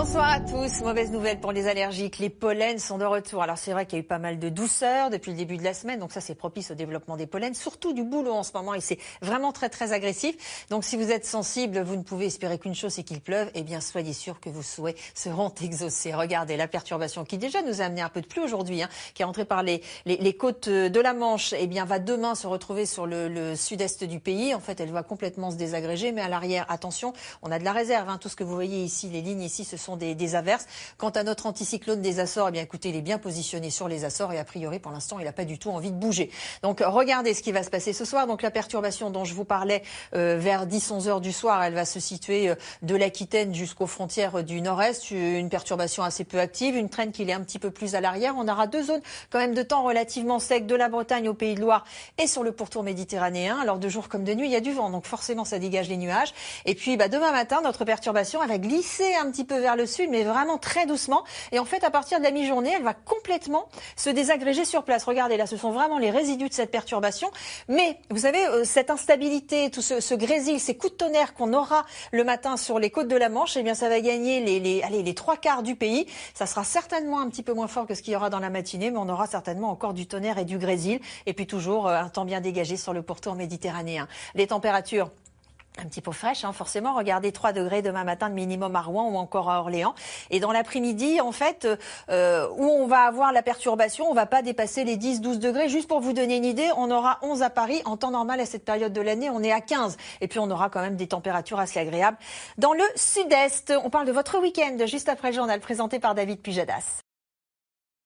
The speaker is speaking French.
Bonsoir à tous. Mauvaise nouvelle pour les allergiques. Les pollens sont de retour. Alors c'est vrai qu'il y a eu pas mal de douceur depuis le début de la semaine. Donc ça c'est propice au développement des pollens, surtout du bouleau en ce moment. Et c'est vraiment très agressif. Donc si vous êtes sensible, vous ne pouvez espérer qu'une chose, c'est qu'il pleuve. Eh bien soyez sûr que vos souhaits seront exaucés. Regardez la perturbation qui déjà nous a amené un peu de pluie aujourd'hui, qui est rentrée par les côtes de la Manche. Eh bien va demain se retrouver sur le sud-est du pays. En fait elle va complètement se désagréger. Mais à l'arrière, attention, on a de la réserve. Tout ce que vous voyez ici, les lignes ici, ce sont des averses. Quant à notre anticyclone des Açores, eh bien écoutez, il est bien positionné sur les Açores et a priori pour l'instant il n'a pas du tout envie de bouger. Donc regardez ce qui va se passer ce soir. Donc la perturbation dont je vous parlais vers 10-11 heures du soir, elle va se situer de l'Aquitaine jusqu'aux frontières du nord-est. Une perturbation assez peu active, une traîne qui est un petit peu plus à l'arrière. On aura deux zones quand même de temps relativement secs de la Bretagne au Pays de Loire et sur le pourtour méditerranéen. Alors de jour comme de nuit, il y a du vent, donc forcément ça dégage les nuages. Et puis demain matin, notre perturbation elle va glisser un petit peu vers le sud, mais vraiment très doucement. Et en fait, à partir de la mi-journée, elle va complètement se désagréger sur place. Regardez, là, ce sont vraiment les résidus de cette perturbation. Mais, vous savez, cette instabilité, tout ce grésil, ces coups de tonnerre qu'on aura le matin sur les côtes de la Manche, eh bien, ça va gagner les trois quarts du pays. Ça sera certainement un petit peu moins fort que ce qu'il y aura dans la matinée, mais on aura certainement encore du tonnerre et du grésil. Et puis toujours un temps bien dégagé sur le pourtour méditerranéen. Les températures un petit peu fraîche, forcément. Regardez, 3 degrés demain matin de minimum à Rouen ou encore à Orléans. Et dans l'après-midi, en fait, où on va avoir la perturbation, on va pas dépasser les 10-12 degrés. Juste pour vous donner une idée, on aura 11 à Paris. En temps normal, à cette période de l'année, on est à 15. Et puis, on aura quand même des températures assez agréables. Dans le sud-est, on parle de votre week-end juste après le journal présenté par David Pujadas.